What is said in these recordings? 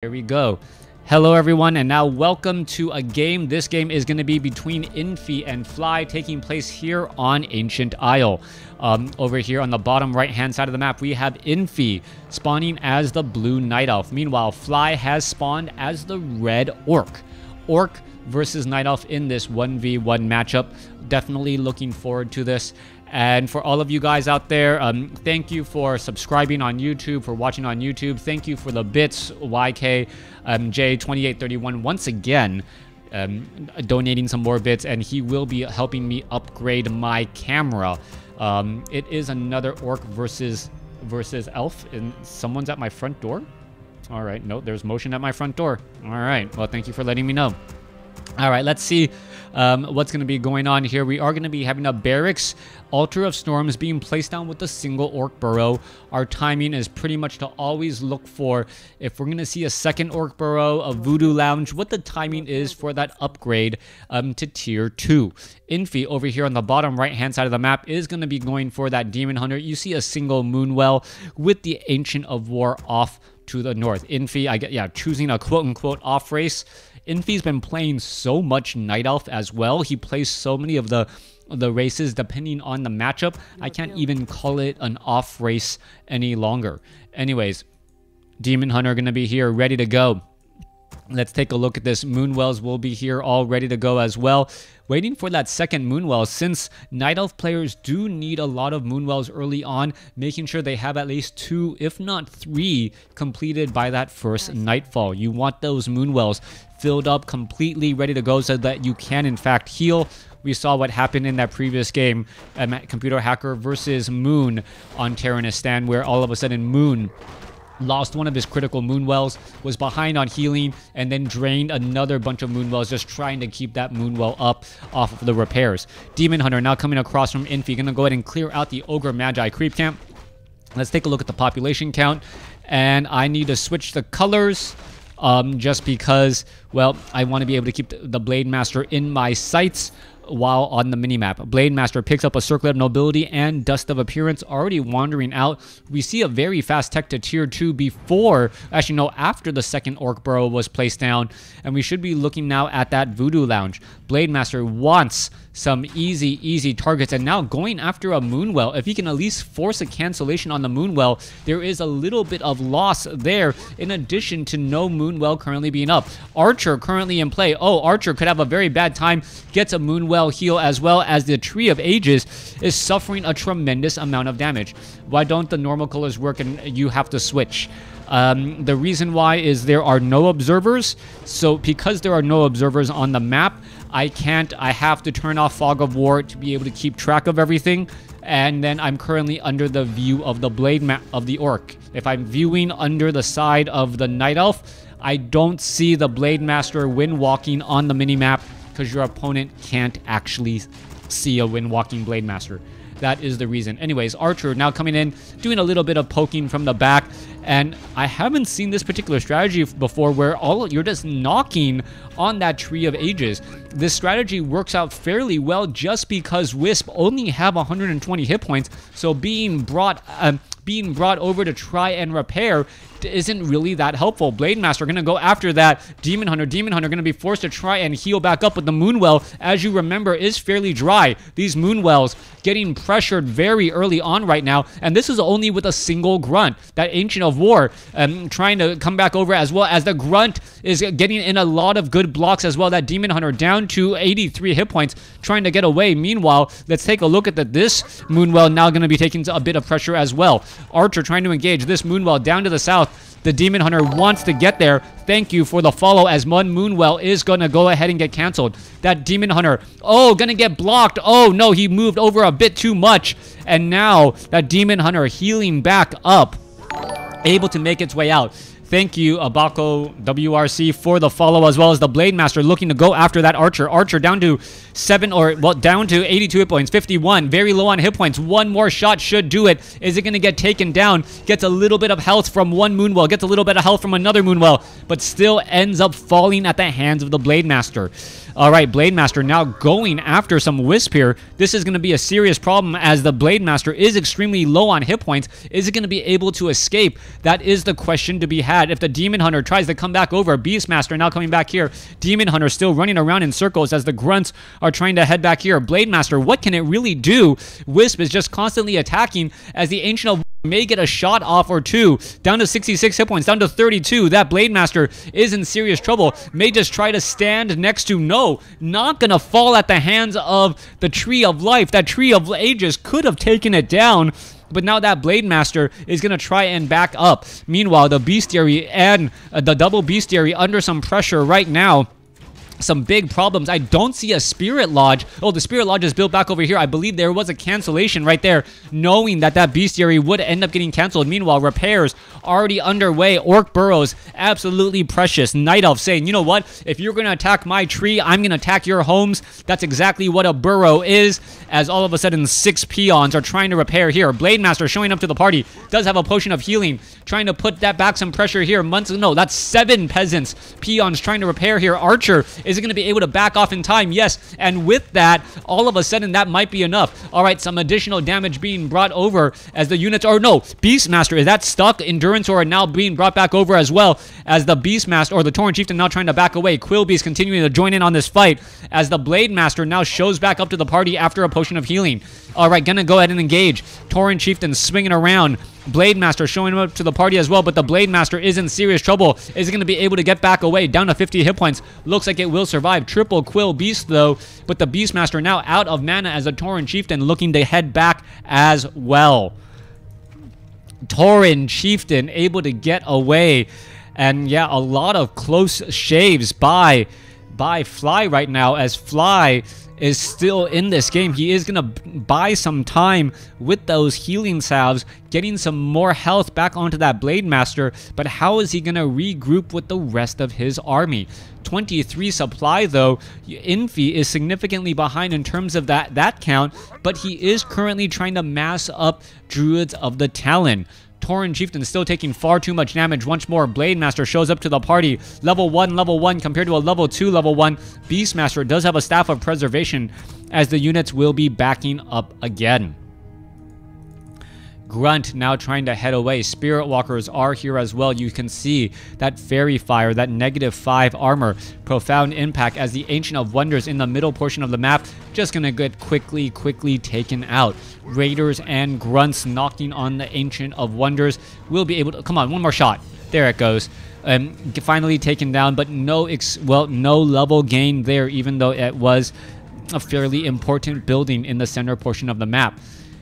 Here we go. Hello everyone, and now welcome to a game. This game is going to be between Infi and Fly, taking place here on Ancient Isle. Over here on the bottom right hand side of the map, we have Infi spawning as the blue night elf. Meanwhile, Fly has spawned as the red orc. Orc versus night elf in this 1v1 matchup. Definitely looking forward to this. And for all of you guys out there, thank you for subscribing on YouTube, for watching on YouTube. Thank you for the bits, YK J2831, once again, donating some more bits, and he will be helping me upgrade my camera. It is another orc versus elf, and someone's at my front door. All right, no, there's motion at my front door. All right, well, thank you for letting me know. All right, let's see what's going to be going on here. We are going to be having a barracks, Altar of Storms being placed down with a single orc burrow. Our timing is pretty much to always look for, if we're going to see a second orc burrow, a voodoo lounge, what the timing is for that upgrade to tier 2. Infi over here on the bottom right hand side of the map is going to be going for that demon hunter. You see a single moonwell with the Ancient of War off to the north. Infi, choosing a quote-unquote off race. Infi's been playing so much Night Elf as well. He plays so many of the races depending on the matchup. I can't even call it an off race any longer. Anyways, Demon Hunter going to be here ready to go. Let's take a look at this. Moonwells will be here all ready to go as well. Waiting for that second Moonwell, since Night Elf players do need a lot of Moonwells early on, making sure they have at least 2, if not 3, completed by that first Nightfall. You want those Moonwells filled up, completely ready to go, so that you can in fact heal. We saw what happened in that previous game, Computer Hacker versus Moon on Terranistan, where all of a sudden Moon lost one of his critical Moonwells, was behind on healing, and then drained another bunch of Moonwells, just trying to keep that Moonwell up off of the repairs. Demon Hunter now coming across from Infi, gonna go ahead and clear out the Ogre Magi creep camp. Let's take a look at the population count, and I need to switch the colors, just because, well, I want to be able to keep the Blade Master in my sights while on the minimap. Blade Master picks up a Circlet of Nobility and Dust of Appearance, already wandering out. We see a very fast tech to tier 2 before, actually no, after the second Orc Burrow was placed down, and we should be looking now at that Voodoo Lounge. Blade Master wants some easy targets, and now going after a Moonwell. If he can at least force a cancellation on the Moonwell, there is a little bit of loss there, in addition to no Moonwell currently being up. Archer currently in play. Oh, Archer could have a very bad time, gets a Moonwell heal, as well as the Tree of Ages is suffering a tremendous amount of damage. Why don't the normal colors work and you have to switch? The reason why is there are no observers. So because there are no observers on the map, I have to turn off Fog of War to be able to keep track of everything. And then I'm currently under the view of the blade map of the orc. If I'm viewing under the side of the Night Elf, I don't see the Blade Master wind walking on the minimap, because your opponent can't actually see a wind walking Blade Master. That is the reason. Anyways, Archer now coming in, doing a little bit of poking from the back, and I haven't seen this particular strategy before, where you're just knocking on that Tree of Ages. This strategy works out fairly well just because Wisp only have 120 hit points, so being brought over to try and repair isn't really that helpful. Blade Master gonna go after that Demon Hunter. Demon Hunter gonna be forced to try and heal back up, but the Moonwell, as you remember, is fairly dry. These Moonwells getting pressured very early on right now, and this is only with a single Grunt. That Ancient of War trying to come back over, as well as the Grunt is getting in a lot of good blocks as well. That Demon Hunter down to 83 hit points, trying to get away. Meanwhile, let's take a look at this Moonwell now going to be taking a bit of pressure as well. Archer trying to engage this Moonwell down to the south. The Demon Hunter wants to get there. Thank you for the follow, as one Moonwell is going to go ahead and get canceled. That Demon Hunter, oh, going to get blocked. Oh, no, he moved over a bit too much. And now that Demon Hunter healing back up, able to make its way out. Thank you, Abako WRC, for the follow, as well as the Blade Master looking to go after that Archer. Archer down to down to 82 hit points, 51, very low on hit points. One more shot should do it. Is it going to get taken down? Gets a little bit of health from one Moonwell, gets a little bit of health from another Moonwell, but still ends up falling at the hands of the Blade Master. All right, Blade Master now going after some Wisp here. This is going to be a serious problem as the Blade Master is extremely low on hit points. Is it going to be able to escape? That is the question to be had. bad. If the Demon Hunter tries to come back over, Beastmaster now coming back here. Demon Hunter still running around in circles as the grunts are trying to head back here. Blademaster, what can it really do? Wisp is just constantly attacking as the Ancient of may get a shot off or two. Down to 66 hit points, down to 32. That Blademaster is in serious trouble. May just try to stand next to, no, not gonna fall at the hands of the Tree of Life. That Tree of Ages could have taken it down, but now that Blademaster is going to try and back up. Meanwhile, the Bestiary and the double Bestiary under some pressure right now. Some big problems. I don't see a Spirit Lodge. Oh, the Spirit Lodge is built back over here. I believe there was a cancellation right there, knowing that that Bestiary would end up getting canceled. Meanwhile, repairs already underway. Orc burrows, absolutely precious. Night Elf saying, you know what? If you're going to attack my tree, I'm going to attack your homes. That's exactly what a burrow is, as all of a sudden 6 peons are trying to repair here. Blademaster showing up to the party. Does have a potion of healing. Trying to put that back some pressure here. No, that's 7 peasants. Peons trying to repair here. Archer, is it going to be able to back off in time? Yes. And with that, all of a sudden, that might be enough. All right, some additional damage being brought over as the units are... No, Beastmaster, is that stuck? Endurance Aura now being brought back over as well as the Beastmaster, or the Tauren Chieftain, now trying to back away. Quillbeast continuing to join in on this fight as the Blademaster now shows back up to the party after a potion of healing. All right, gonna go ahead and engage. Tauren Chieftain swinging around. Blademaster showing up to the party as well, but the Blademaster is in serious trouble. Is it going to be able to get back away? Down to 50 hit points. Looks like it will survive. Triple Quill Beast, though, but the Beastmaster now out of mana as a Tauren Chieftain looking to head back as well. Tauren Chieftain able to get away. And yeah, a lot of close shaves by Fly right now, as Fly is still in this game. He is going to buy some time with those healing salves, getting some more health back onto that Blademaster, but how is he going to regroup with the rest of his army? 23 supply, though. Infi is significantly behind in terms of that count, but he is currently trying to mass up Druids of the Talon. Tauren Chieftain still taking far too much damage. Once more, Blademaster shows up to the party. Level 1 compared to a level 2 level 1. Beastmaster does have a Staff of Preservation as the units will be backing up again. Grunt now trying to head away. Spirit Walkers are here as well. You can see that Fairy Fire, that -5 armor. Profound impact as the Ancient of Wonders in the middle portion of the map just gonna get quickly taken out. Raiders and Grunts knocking on the Ancient of Wonders will be able to... Come on, one more shot. There it goes. Finally taken down, but no level gain there, even though it was a fairly important building in the center portion of the map.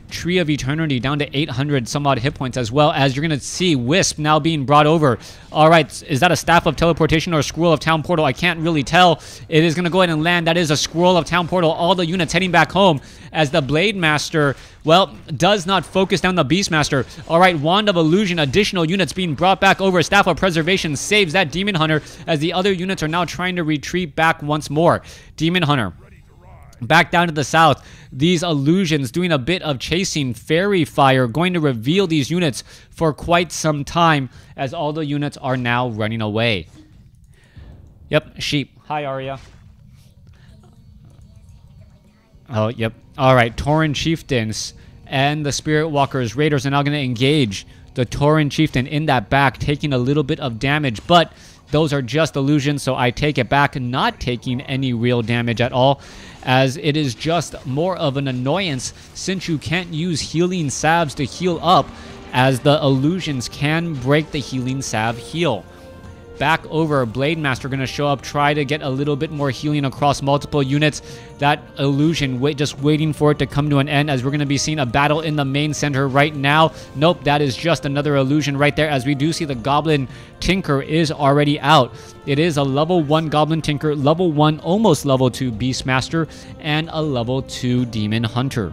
Tree of Eternity down to 800 some odd hit points, as well as you're going to see Wisp now being brought over. All right, is that a Staff of Teleportation or a Scroll of Town Portal? I can't really tell. It is going to go ahead and land. That is a Scroll of Town Portal. All the units heading back home as the Blademaster, well, does not focus down the Beastmaster. All right, Wand of Illusion, additional units being brought back over. Staff of Preservation saves that Demon Hunter as the other units are now trying to retreat back once more. Demon Hunter back down to the south. These illusions doing a bit of chasing. Fairy Fire going to reveal these units for quite some time as all the units are now running away. Yep, sheep. Hi, Arya. Oh, yep. All right, Tauren Chieftains and the Spirit Walkers. Raiders are now going to engage the Tauren Chieftain in that back, taking a little bit of damage, but those are just illusions, so I take it back, not taking any real damage at all, as it is just more of an annoyance since you can't use healing salves to heal up, as the illusions can break the healing salve heal. Back over, Blademaster going to show up, try to get a little bit more healing across multiple units. That illusion, just waiting for it to come to an end, as we're going to be seeing a battle in the main center right now. Nope, that is just another illusion right there, as we do see the Goblin Tinker is already out. It is a level 1 Goblin Tinker, level 1, almost level 2 Beastmaster, and a level 2 Demon Hunter.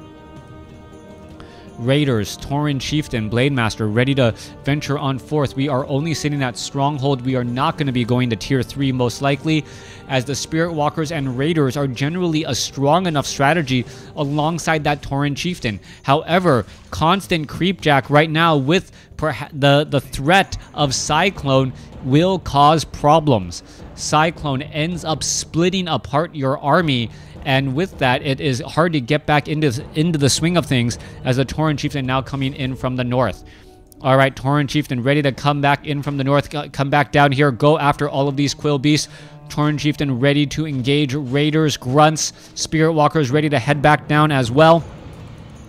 Raiders, Tauren Chieftain, Blademaster ready to venture on forth. We are only sitting at Stronghold. We are not going to be going to Tier 3 most likely, as the Spirit Walkers and Raiders are generally a strong enough strategy alongside that Tauren Chieftain. However, constant Creepjack right now with the threat of Cyclone will cause problems. Cyclone ends up splitting apart your army, and with that, it is hard to get back into the swing of things as the Tauren Chieftain now coming in from the north. All right, Tauren Chieftain ready to come back in from the north, come back down here, go after all of these Quill Beasts. Tauren Chieftain ready to engage Raiders, Grunts, Spirit Walkers ready to head back down as well,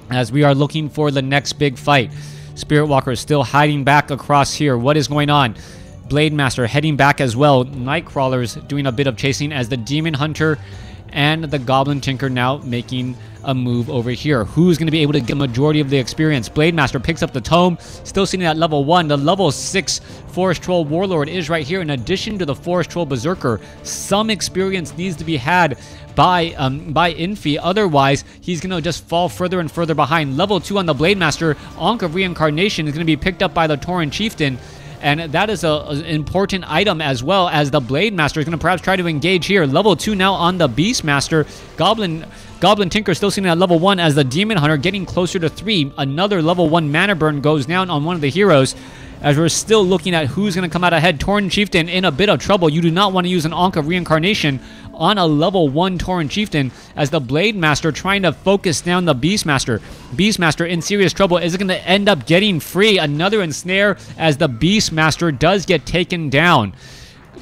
as we are looking for the next big fight. Spirit Walkers still hiding back across here. What is going on? Blade Master heading back as well. Nightcrawlers doing a bit of chasing as the Demon Hunter and the Goblin Tinker now making a move over here. Who's going to be able to get majority of the experience? Blade Master picks up the tome, still sitting at level 1. The level 6 Forest Troll Warlord is right here. In addition to the Forest Troll Berserker, some experience needs to be had by Infi. Otherwise, he's going to just fall further and further behind. Level 2 on the Blade Master, Ankh of Reincarnation, is going to be picked up by the Tauren Chieftain. And that is an important item, as well as the Blade Master is going to perhaps try to engage here. Level 2 now on the Beast Master. Goblin Tinker still sitting at level 1 as the Demon Hunter getting closer to 3. Another level 1 mana burn goes down on one of the heroes, as we're still looking at who's going to come out ahead. Tauren Chieftain in a bit of trouble. You do not want to use an Ankh of Reincarnation on a level 1 Tauren Chieftain, as the Blade Master trying to focus down the Beast Master. Beast Master in serious trouble. Is it going to end up getting free? Another ensnare as the Beast Master does get taken down.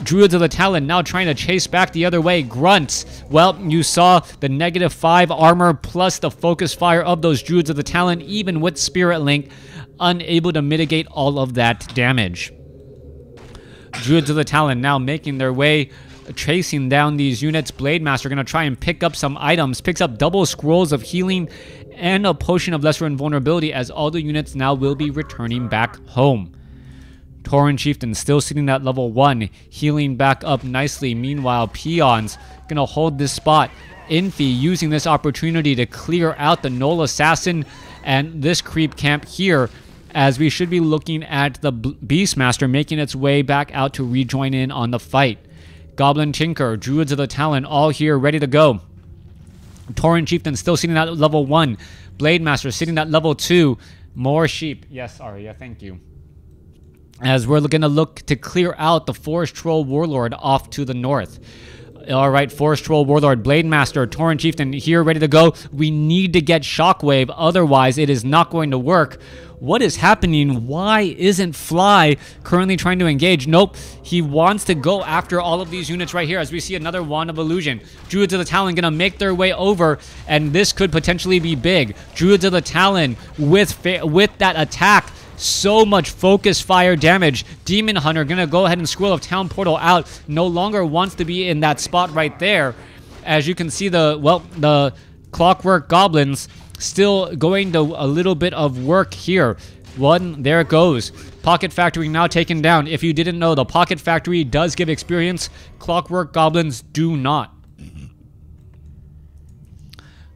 Druids of the Talon now trying to chase back the other way. Grunts. Well, you saw the -5 armor plus the focus fire of those Druids of the Talon, even with Spirit Link, unable to mitigate all of that damage. Druids of the Talon now making their way, chasing down these units. Blade Master going to try and pick up some items. Picks up double scrolls of healing and a potion of lesser invulnerability, as all the units now will be returning back home. Tauren Chieftain still sitting at level 1, healing back up nicely. Meanwhile, Peons going to hold this spot. Infi using this opportunity to clear out the Null Assassin and this creep camp here, as we should be looking at the Beastmaster making its way back out to rejoin in on the fight. Goblin Tinker, Druids of the Talon, all here ready to go. Tauren Chieftain still sitting at level 1. Blade Master sitting at level 2. More sheep. Yes, Arya, thank you. As we're going to look to clear out the Forest Troll Warlord off to the north. All right, Forest Troll Warlord, Blade Master, Tauren Chieftain here ready to go. We need to get Shockwave, otherwise it is not going to work. What is happening? Why isn't Fly currently trying to engage? Nope, he wants to go after all of these units right here, as we see another Wand of Illusion. Druids of the Talon going to make their way over, and this could potentially be big. Druids of the Talon with that attack. So much focus fire damage. Demon Hunter gonna go ahead and Scroll of Town Portal out. No longer wants to be in that spot right there. As you can see, the Clockwork Goblins still going to a little bit of work here. There it goes. Pocket Factory now taken down. If you didn't know, the Pocket Factory does give experience. Clockwork Goblins do not.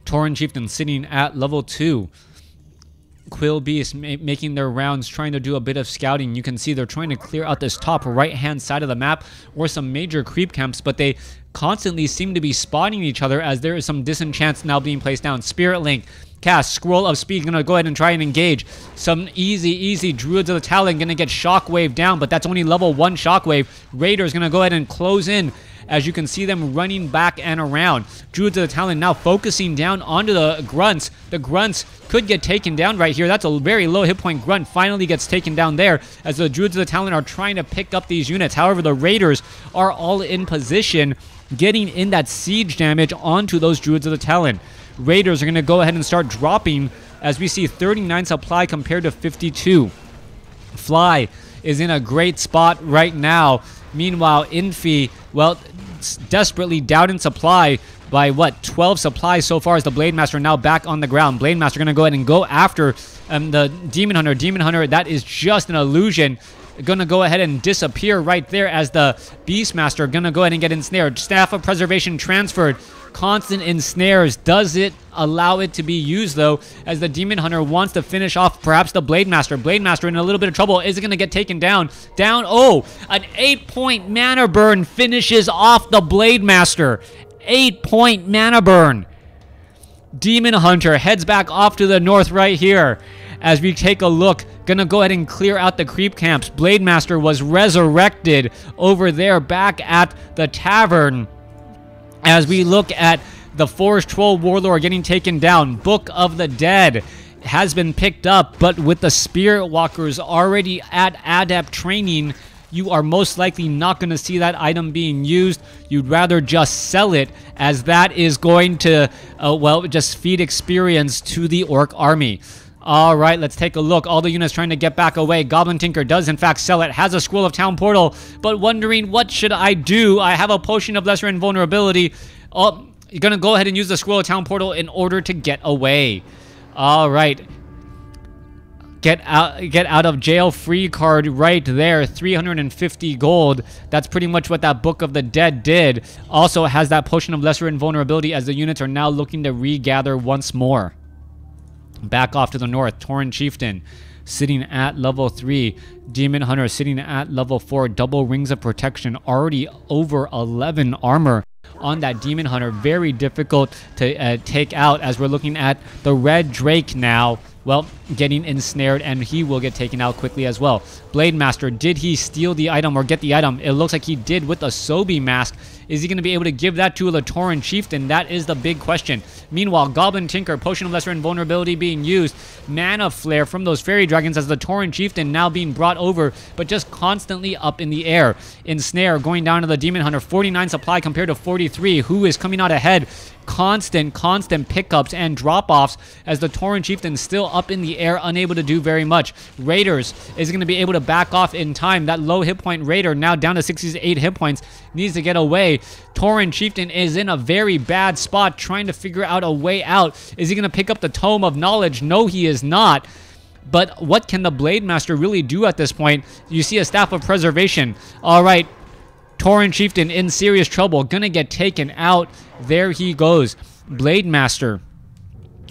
Tauren Chieftain sitting at level 2. Quill Beasts making their rounds, trying to do a bit of scouting. You can see they're trying to clear out this top right-hand side of the map or some major creep camps, but they constantly seem to be spotting each other, as there is some disenchants now being placed down. Spirit Link, cast, Scroll of Speed, gonna go ahead and try and engage. Some easy Druids of the Talon gonna get Shockwave down, but that's only level 1 Shockwave. Raiders gonna go ahead and close in, as you can see them running back and around. Druids of the Talon now focusing down onto the Grunts. The Grunts could get taken down right here. That's a very low hit point. Grunt finally gets taken down there, as the Druids of the Talon are trying to pick up these units. However, the Raiders are all in position, getting in that siege damage onto those Druids of the Talon. Raiders are going to go ahead and start dropping, as we see 39 supply compared to 52. Fly is in a great spot right now. Meanwhile, Infi, well, desperately down in supply by, 12 supplies so far, as the Blade Master now back on the ground. Blade Master going to go ahead and go after the Demon Hunter. Demon Hunter, that is just an illusion. Going to go ahead and disappear right there, as the Beastmaster going to go ahead and get ensnared. Staff of Preservation transferred. Constant ensnares. Does it allow it to be used, though, as the Demon Hunter wants to finish off perhaps the Blade Master. Blade Master in a little bit of trouble. Is it going to get taken down? Oh, an 8-point mana burn finishes off the Blade Master. 8-point mana burn. Demon Hunter heads back off to the north right here. As we take a look, gonna go ahead and clear out the creep camps. Blade Master was resurrected over there back at the tavern. As we look at the Forest Troll Warlord getting taken down. Book of the Dead has been picked up, but with the Spirit Walkers already at adept training, you are most likely not going to see that item being used. You'd rather just sell it, as that is going to, well, just feed experience to the Orc army. All right, let's take a look. All the units trying to get back away. Goblin Tinker does, in fact, sell it. Has a Scroll of Town Portal, but wondering, what should I do? I have a Potion of Lesser Invulnerability. Oh, you're going to go ahead and use the Scroll of Town Portal in order to get away. All right. Get out of jail free card right there. 350 gold. That's pretty much what that Book of the Dead did. Also has that Potion of Lesser Invulnerability, as the units are now looking to regather once more. Back off to the north. Tauren Chieftain sitting at level 3. Demon Hunter sitting at level 4. Double Rings of Protection. Already over 11 armor on that Demon Hunter. Very difficult to take out, as we're looking at the Red Drake now. Well, getting ensnared, and he will get taken out quickly as well. Blade Master, did he steal the item or get the item? It looks like he did with a Sobi mask. Is he going to be able to give that to the Tauren Chieftain? That is the big question. Meanwhile, Goblin Tinker, Potion of Lesser Invulnerability being used. Mana Flare from those Fairy Dragons, as the Tauren Chieftain now being brought over, but just constantly up in the air. Ensnare going down to the Demon Hunter. 49 supply compared to 43. Who is coming out ahead? Constant pickups and drop-offs, as the Tauren Chieftain still up in the air, unable to do very much. Raiders is going to be able to back off in time. That low hit point Raider, now down to 68 hit points, needs to get away. Tauren Chieftain is in a very bad spot, trying to figure out a way out. Is he going to pick up the Tome of Knowledge? No, he is not. But what can the Blade Master really do at this point? You see a Staff of Preservation. All right, Tauren Chieftain in serious trouble, gonna get taken out. There he goes. Blade Master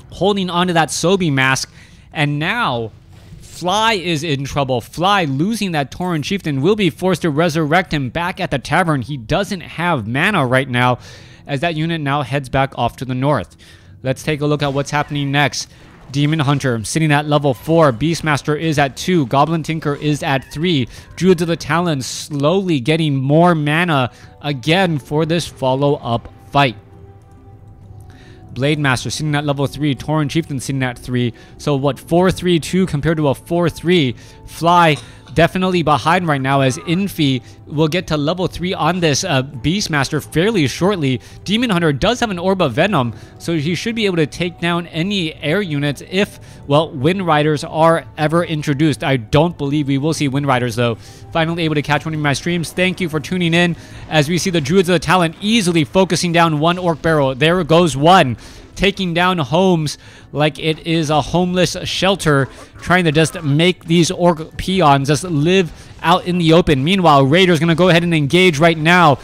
holding onto that Sobi mask, and now Fly is in trouble. Fly, losing that Tauren Chieftain, will be forced to resurrect him back at the tavern. He doesn't have mana right now, as that unit now heads back off to the north. Let's take a look at what's happening next. Demon Hunter sitting at level 4. Beastmaster is at 2. Goblin Tinker is at 3. Druids of the Talon slowly getting more mana again for this follow-up fight. Blade Master sitting at level 3. Tauren Chieftain sitting at 3. So what, 4-3-2 compared to a 4-3. Fly definitely behind right now, as Infi will get to level 3 on this Beastmaster fairly shortly. Demon Hunter does have an Orb of Venom, so he should be able to take down any air units if, well, Wind Riders are ever introduced. I don't believe we will see Wind Riders, though. Finally able to catch one of my streams. Thank you for tuning in, as we see the Druids of the Talon easily focusing down one Orc Barrel. There goes one, taking down homes like it is a homeless shelter, trying to just make these Orc peons just live out in the open. Meanwhile, Raiders going to go ahead and engage right now,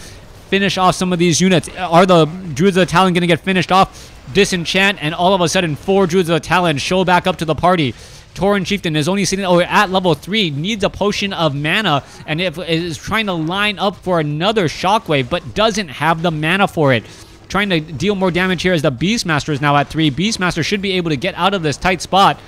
finish off some of these units. Are the Druids of the Talon going to get finished off? Disenchant, and all of a sudden 4 Druids of the Talon show back up to the party. Tauren Chieftain is only sitting at level 3, needs a potion of mana, and is trying to line up for another shockwave, but doesn't have the mana for it. Trying to deal more damage here, as the Beastmaster is now at 3. Beastmaster should be able to get out of this tight spot,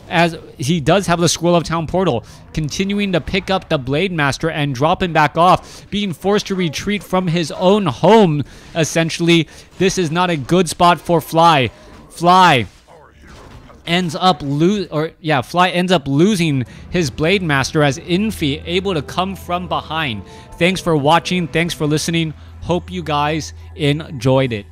as he does have the Scroll of Town Portal. Continuing to pick up the Blade Master and drop him back off, being forced to retreat from his own home, essentially. This is not a good spot for Fly. Fly ends up losing his Blade Master, as Infi able to come from behind. Thanks for watching. Thanks for listening. Hope you guys enjoyed it.